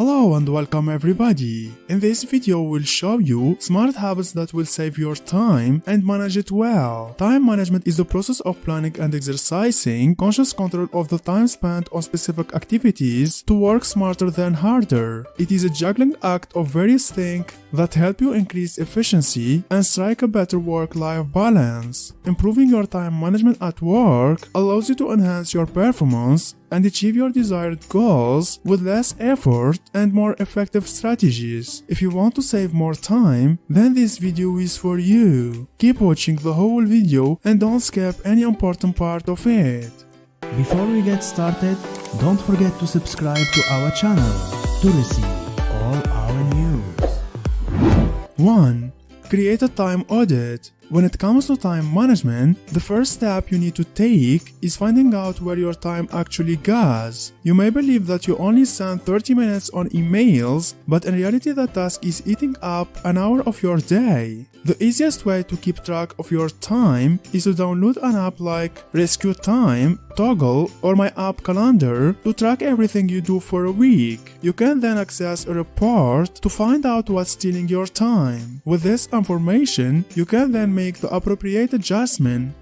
Hello and welcome everybody. In this video we'll show you smart habits that will save your time and manage it well. Time management is the process of planning and exercising conscious control of the time spent on specific activities to work smarter than harder. It is a juggling act of various things that help you increase efficiency and strike a better work-life balance. Improving your time management at work allows you to enhance your performance and achieve your desired goals with less effort and more effective strategies. If you want to save more time, then this video is for you. Keep watching the whole video and don't skip any important part of it. Before we get started, don't forget to subscribe to our channel to receive all our news. 1. Create a time audit. When it comes to time management, the first step you need to take is finding out where your time actually goes. You may believe that you only spend 30 minutes on emails, but in reality that task is eating up an hour of your day. The easiest way to keep track of your time is to download an app like Rescue Time, Toggle, or My App Calendar to track everything you do for a week. You can then access a report to find out what's stealing your time. With this information, you can then make the appropriate adjustment.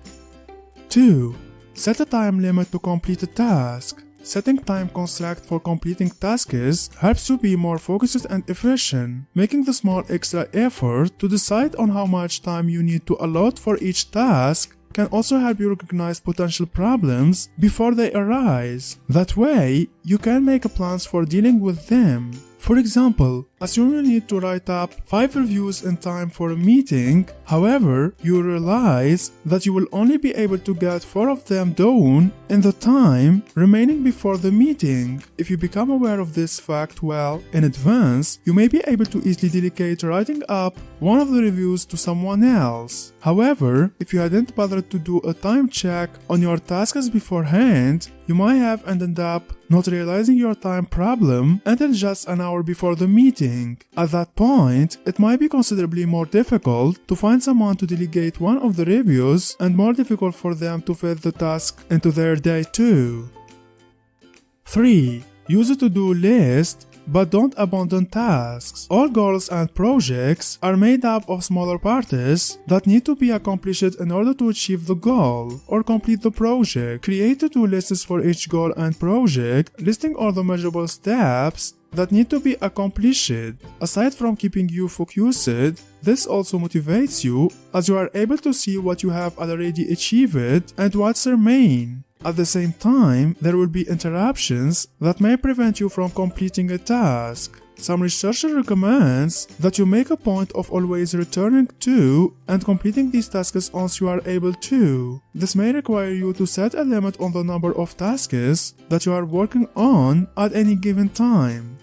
2. Set a time limit to complete a task. Setting time constraint for completing tasks helps you be more focused and efficient. Making the small extra effort to decide on how much time you need to allot for each task can also help you recognize potential problems before they arise. That way, you can make plans for dealing with them. For example, assume you need to write up 5 reviews in time for a meeting. However, you realize that you will only be able to get 4 of them done in the time remaining before the meeting. If you become aware of this fact well in advance, you may be able to easily delegate writing up one of the reviews to someone else. However, if you hadn't bothered to do a time check on your tasks beforehand, you might have ended up not realizing your time problem until just an hour before the meeting. At that point, it might be considerably more difficult to find someone to delegate one of the reviews and more difficult for them to fit the task into their day too. 3. Use a to-do list, but don't abandon tasks. All goals and projects are made up of smaller parts that need to be accomplished in order to achieve the goal or complete the project. Create to-do lists for each goal and project, listing all the measurable steps that need to be accomplished. Aside from keeping you focused, this also motivates you as you are able to see what you have already achieved and what's remain. At the same time, there will be interruptions that may prevent you from completing a task. Some research recommends that you make a point of always returning to and completing these tasks once you are able to. This may require you to set a limit on the number of tasks that you are working on at any given time.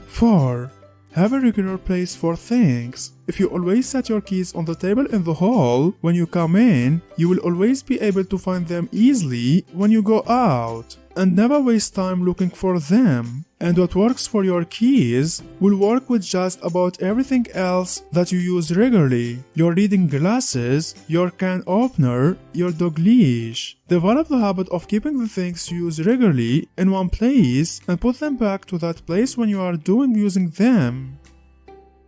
4. Have a regular place for things. If you always set your keys on the table in the hall when you come in, you will always be able to find them easily when you go out, and never waste time looking for them. And what works for your keys will work with just about everything else that you use regularly. Your reading glasses, your can opener, your dog leash. Develop the habit of keeping the things you use regularly in one place and put them back to that place when you are using them.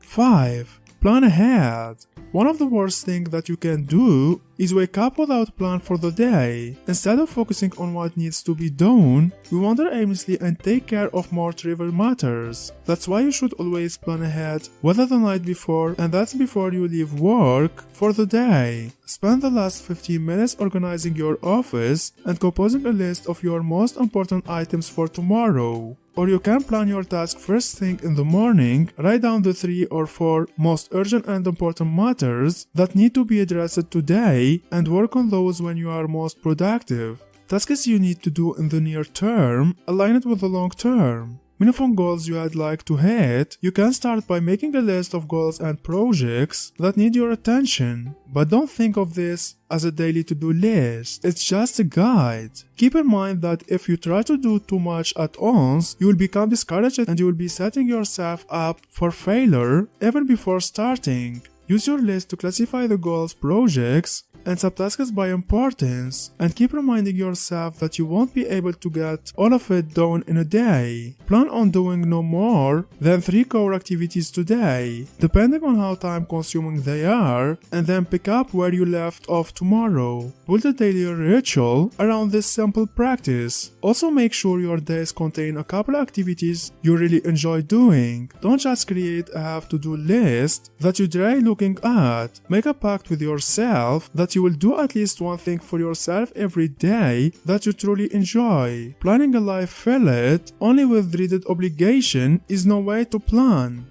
5. Plan ahead. One of the worst things that you can do is wake up without a plan for the day. Instead of focusing on what needs to be done, we wander aimlessly and take care of more trivial matters. That's why you should always plan ahead, whether the night before, and that's before you leave work for the day. Spend the last 15 minutes organizing your office and composing a list of your most important items for tomorrow. Or you can plan your task first thing in the morning, write down the 3 or 4 most urgent and important matters that need to be addressed today and work on those when you are most productive. Tasks you need to do in the near term, align it with the long term. Meaningful goals you'd like to hit, you can start by making a list of goals and projects that need your attention. But don't think of this as a daily to-do list, it's just a guide. Keep in mind that if you try to do too much at once, you will become discouraged and you will be setting yourself up for failure even before starting. Use your list to classify the goals, projects, and subtasks by importance, and keep reminding yourself that you won't be able to get all of it done in a day. Plan on doing no more than 3 core activities today, depending on how time consuming they are, and then pick up where you left off tomorrow. Build a daily ritual around this simple practice. Also make sure your days contain a couple activities you really enjoy doing. Don't just create a have-to-do list that you dread looking at. Make a pact with yourself that you will do at least one thing for yourself every day that you truly enjoy. Planning a life filled only with dreaded obligation is no way to plan.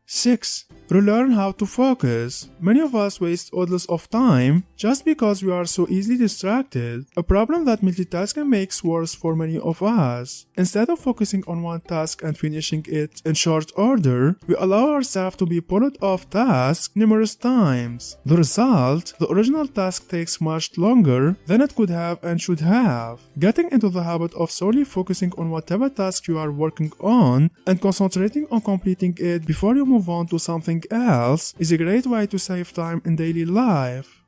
6. Relearn how to focus. Many of us waste odds of time just because we are so easily distracted, a problem that multitasking makes worse for many of us. Instead of focusing on one task and finishing it in short order, we allow ourselves to be pulled off task numerous times. The result, the original task takes much longer than it could have and should have. Getting into the habit of solely focusing on whatever task you are working on and concentrating on completing it before you move on to something else is a great way to save time in daily life.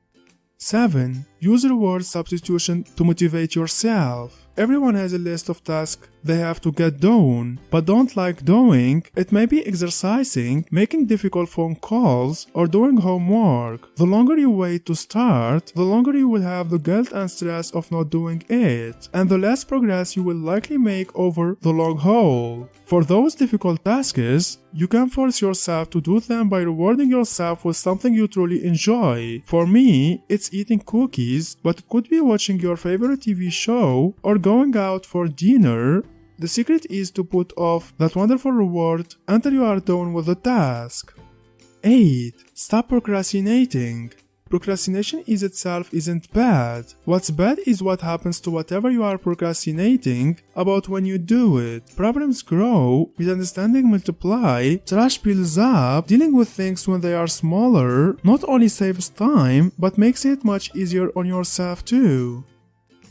7. Use reward substitution to motivate yourself. Everyone has a list of tasks they have to get done, but don't like doing. It may be exercising, making difficult phone calls, or doing homework. The longer you wait to start, the longer you will have the guilt and stress of not doing it, and the less progress you will likely make over the long haul. For those difficult tasks, you can force yourself to do them by rewarding yourself with something you truly enjoy. For me, it's eating cookies, but it could be watching your favorite TV show or going out for dinner. The secret is to put off that wonderful reward until you are done with the task. 8. Stop procrastinating. Procrastination itself isn't bad. What's bad is what happens to whatever you are procrastinating about when you do it. Problems grow, misunderstandings multiply, trash piles up. Dealing with things when they are smaller not only saves time, but makes it much easier on yourself too.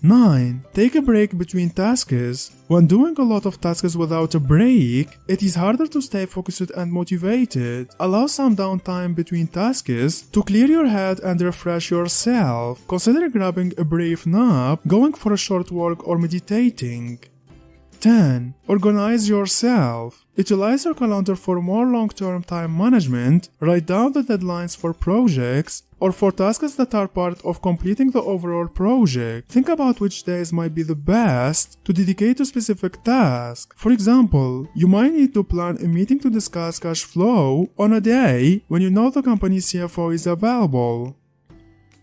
9. Take a break between tasks. When doing a lot of tasks without a break, it is harder to stay focused and motivated. Allow some downtime between tasks to clear your head and refresh yourself. Consider grabbing a brief nap, going for a short walk, or meditating. 10. Organize yourself. Utilize your calendar for more long-term time management. Write down the deadlines for projects or for tasks that are part of completing the overall project. Think about which days might be the best to dedicate to specific tasks. For example, you might need to plan a meeting to discuss cash flow on a day when you know the company's CFO is available.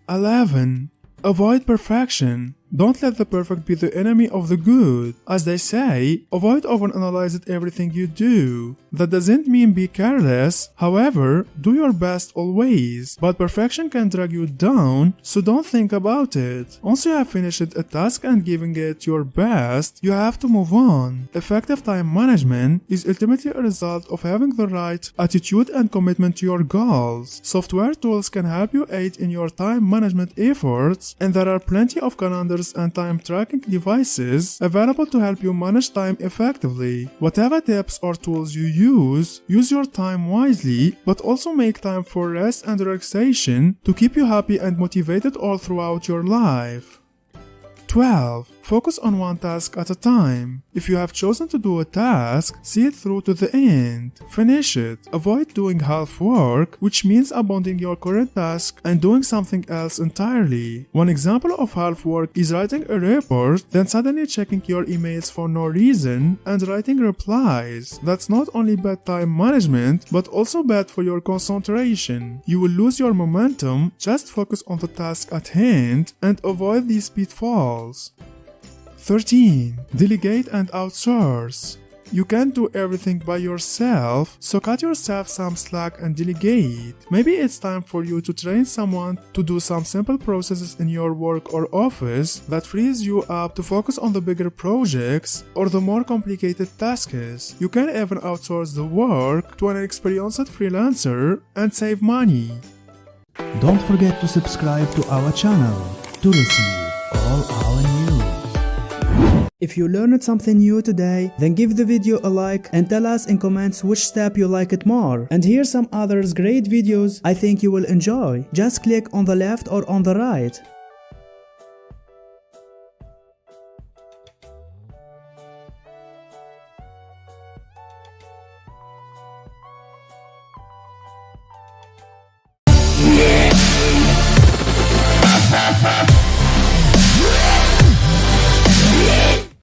11. Avoid perfection. Don't let the perfect be the enemy of the good. As they say, avoid overanalyzing everything you do. That doesn't mean be careless, however, do your best always. But perfection can drag you down, so don't think about it. Once you have finished a task and giving it your best, you have to move on. Effective time management is ultimately a result of having the right attitude and commitment to your goals. Software tools can help you aid in your time management efforts, and there are plenty of calendars and time tracking devices available to help you manage time effectively. Whatever tips or tools you use your time wisely, but also make time for rest and relaxation to keep you happy and motivated all throughout your life. 12. Focus on one task at a time. If you have chosen to do a task, see it through to the end. Finish it. Avoid doing half work, which means abandoning your current task and doing something else entirely. One example of half work is writing a report, then suddenly checking your emails for no reason and writing replies. That's not only bad time management, but also bad for your concentration. You will lose your momentum. Just focus on the task at hand and avoid these pitfalls. 13. Delegate and outsource. You can't do everything by yourself, so cut yourself some slack and delegate. Maybe it's time for you to train someone to do some simple processes in your work or office that frees you up to focus on the bigger projects or the more complicated tasks. You can even outsource the work to an experienced freelancer and save money. Don't forget to subscribe to our channel to receive all our news. If you learned something new today, then give the video a like and tell us in comments which step you like it more. And here's some others great videos I think you will enjoy. Just click on the left or on the right.